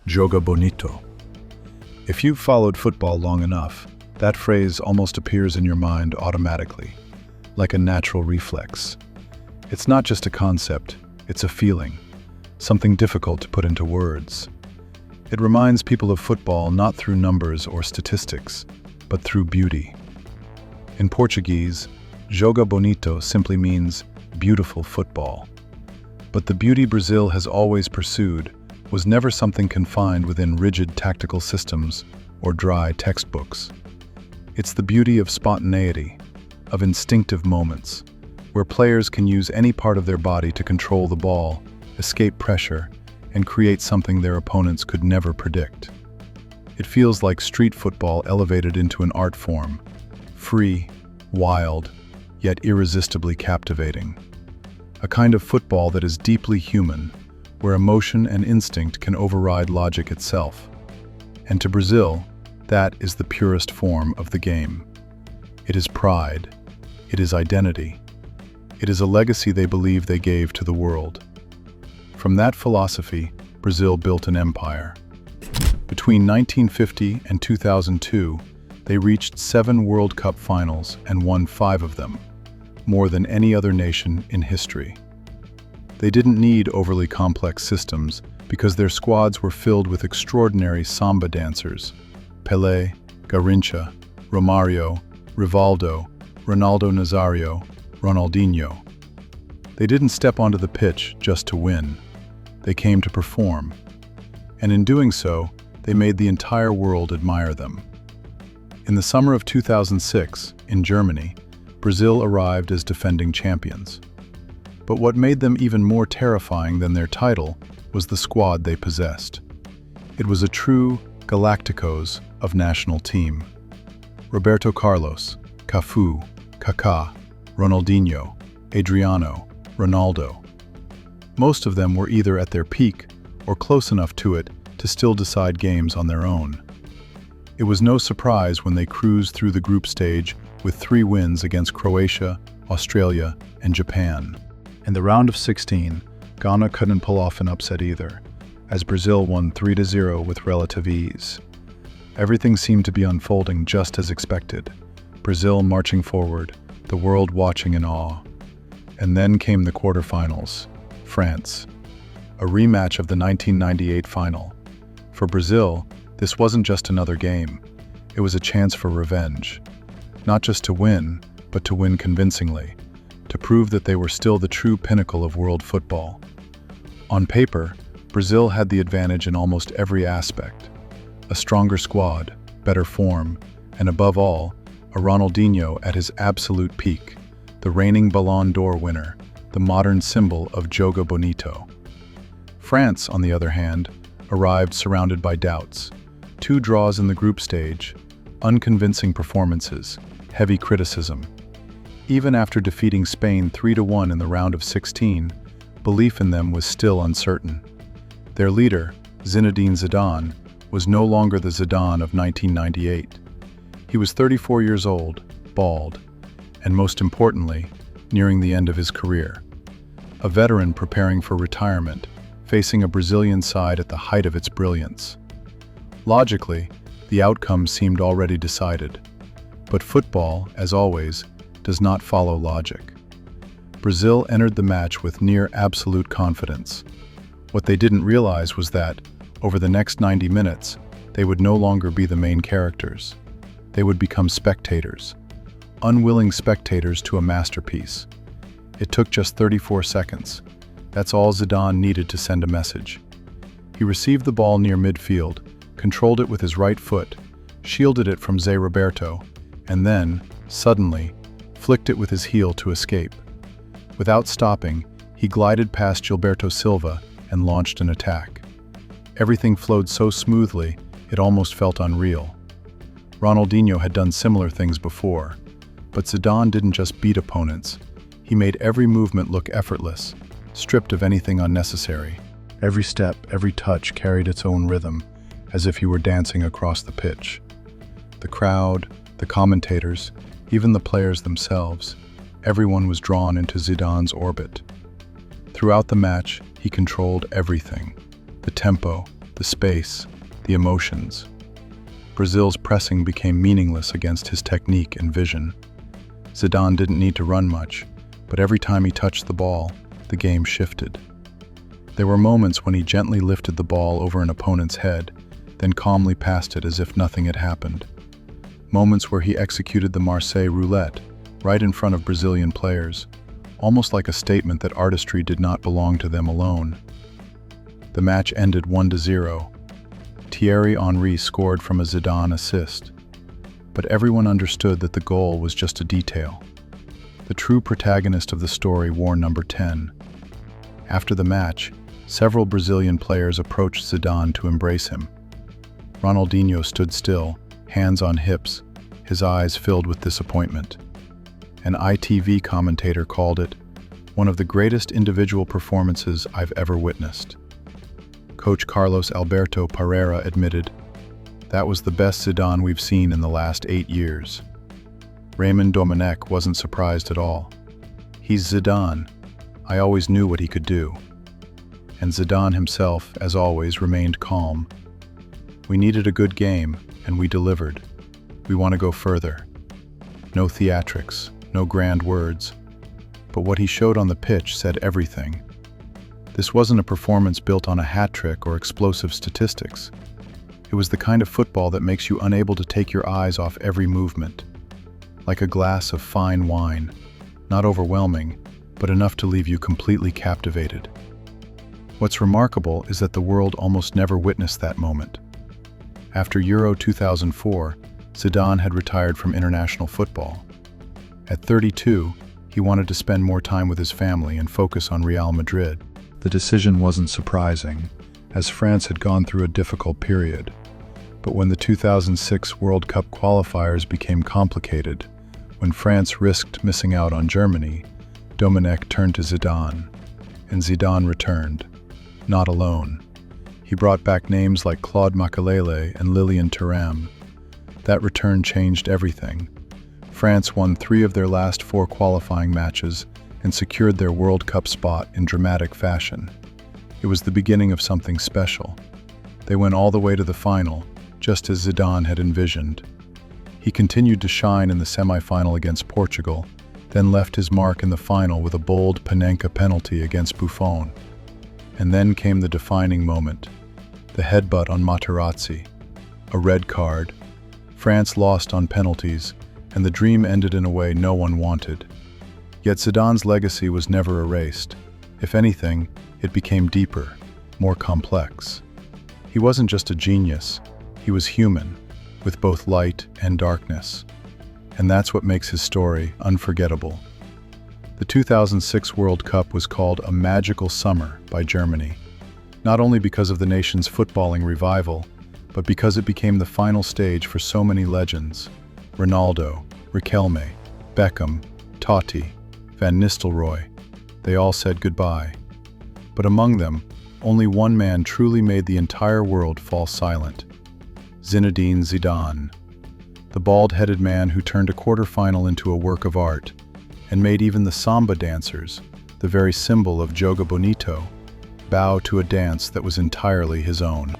Joga Bonito. If you've followed football long enough, that phrase almost appears in your mind automatically, like a natural reflex. It's not just a concept, it's a feeling, something difficult to put into words. It reminds people of football not through numbers or statistics, but through beauty. In Portuguese, Joga Bonito simply means beautiful football. But the beauty Brazil has always pursued was never something confined within rigid tactical systems or dry textbooks. It's the beauty of spontaneity, of instinctive moments, where players can use any part of their body to control the ball, escape pressure, and create something their opponents could never predict. It feels like street football elevated into an art form, free, wild, yet irresistibly captivating. A kind of football that is deeply human, where emotion and instinct can override logic itself. And to Brazil, that is the purest form of the game. It is pride. It is identity. It is a legacy they believe they gave to the world. From that philosophy, Brazil built an empire. Between 1950 and 2002, they reached 7 World Cup finals and won 5 of them, more than any other nation in history. They didn't need overly complex systems because their squads were filled with extraordinary samba dancers: Pelé, Garrincha, Romario, Rivaldo, Ronaldo Nazario, Ronaldinho. They didn't step onto the pitch just to win. They came to perform. And in doing so, they made the entire world admire them. In the summer of 2006, in Germany, Brazil arrived as defending champions. But what made them even more terrifying than their title was the squad they possessed. It was a true Galacticos of national team. Roberto Carlos, Cafu, Kaká, Ronaldinho, Adriano, Ronaldo. Most of them were either at their peak or close enough to it to still decide games on their own. It was no surprise when they cruised through the group stage with 3 wins against Croatia, Australia, and Japan. In the round of 16, Ghana couldn't pull off an upset either, as Brazil won 3-0 with relative ease. Everything seemed to be unfolding just as expected, Brazil marching forward, the world watching in awe. And then came the quarterfinals, France, a rematch of the 1998 final. For Brazil, this wasn't just another game, it was a chance for revenge. Not just to win, but to win convincingly, to prove that they were still the true pinnacle of world football. On paper, Brazil had the advantage in almost every aspect. A stronger squad, better form, and above all, a Ronaldinho at his absolute peak, the reigning Ballon d'Or winner, the modern symbol of Joga Bonito. France, on the other hand, arrived surrounded by doubts. 2 draws in the group stage, unconvincing performances, heavy criticism. Even after defeating Spain 3-1 in the round of 16, belief in them was still uncertain. Their leader, Zidane Zidane, was no longer the Zidane of 1998. He was 34 years old, bald, and most importantly, nearing the end of his career. A veteran preparing for retirement, facing a Brazilian side at the height of its brilliance. Logically, the outcome seemed already decided. But football, as always, does not follow logic. Brazil entered the match with near absolute confidence. What they didn't realize was that, over the next 90 minutes, they would no longer be the main characters. They would become spectators, unwilling spectators to a masterpiece. It took just 34 seconds. That's all Zidane needed to send a message. He received the ball near midfield, controlled it with his right foot, shielded it from Zé Roberto, and then, suddenly, flicked it with his heel to escape. Without stopping, he glided past Gilberto Silva and launched an attack. Everything flowed so smoothly, it almost felt unreal. Ronaldinho had done similar things before, but Zidane didn't just beat opponents. He made every movement look effortless, stripped of anything unnecessary. Every step, every touch carried its own rhythm, as if he were dancing across the pitch. The crowd, the commentators, even the players themselves, everyone was drawn into Zidane's orbit. Throughout the match, he controlled everything: the tempo, the space, the emotions. Brazil's pressing became meaningless against his technique and vision. Zidane didn't need to run much, but every time he touched the ball, the game shifted. There were moments when he gently lifted the ball over an opponent's head, then calmly passed it as if nothing had happened. Moments where he executed the Marseille roulette, right in front of Brazilian players, almost like a statement that artistry did not belong to them alone. The match ended 1-0. Thierry Henry scored from a Zidane assist. But everyone understood that the goal was just a detail. The true protagonist of the story wore number 10. After the match, several Brazilian players approached Zidane to embrace him. Ronaldinho stood still, hands on hips, his eyes filled with disappointment. An ITV commentator called it one of the greatest individual performances I've ever witnessed. Coach Carlos Alberto Parreira admitted, "That was the best Zidane we've seen in the last 8 years." Raymond Domenech wasn't surprised at all. "He's Zidane. I always knew what he could do." And Zidane himself, as always, remained calm. "We needed a good game, and we delivered. We want to go further." No theatrics, no grand words. But what he showed on the pitch said everything. This wasn't a performance built on a hat trick or explosive statistics. It was the kind of football that makes you unable to take your eyes off every movement. Like a glass of fine wine, not overwhelming, but enough to leave you completely captivated. What's remarkable is that the world almost never witnessed that moment. After Euro 2004, Zidane had retired from international football. At 32, he wanted to spend more time with his family and focus on Real Madrid. The decision wasn't surprising, as France had gone through a difficult period. But when the 2006 World Cup qualifiers became complicated, when France risked missing out on Germany, Domenech turned to Zidane, and Zidane returned, not alone. He brought back names like Claude Makélélé and Lilian Thuram. That return changed everything. France won 3 of their last 4 qualifying matches and secured their World Cup spot in dramatic fashion. It was the beginning of something special. They went all the way to the final, just as Zidane had envisioned. He continued to shine in the semi-final against Portugal, then left his mark in the final with a bold Panenka penalty against Buffon. And then came the defining moment, the headbutt on Materazzi. A red card. France lost on penalties, and the dream ended in a way no one wanted. Yet Zidane's legacy was never erased. If anything, it became deeper, more complex. He wasn't just a genius, he was human, with both light and darkness. And that's what makes his story unforgettable. The 2006 World Cup was called a magical summer by Germany, not only because of the nation's footballing revival, but because it became the final stage for so many legends. Ronaldo, Riquelme, Beckham, Totti, Van Nistelrooy, they all said goodbye. But among them, only one man truly made the entire world fall silent: Zinedine Zidane, the bald-headed man who turned a quarterfinal into a work of art, and made even the samba dancers, the very symbol of Joga Bonito, bow to a dance that was entirely his own.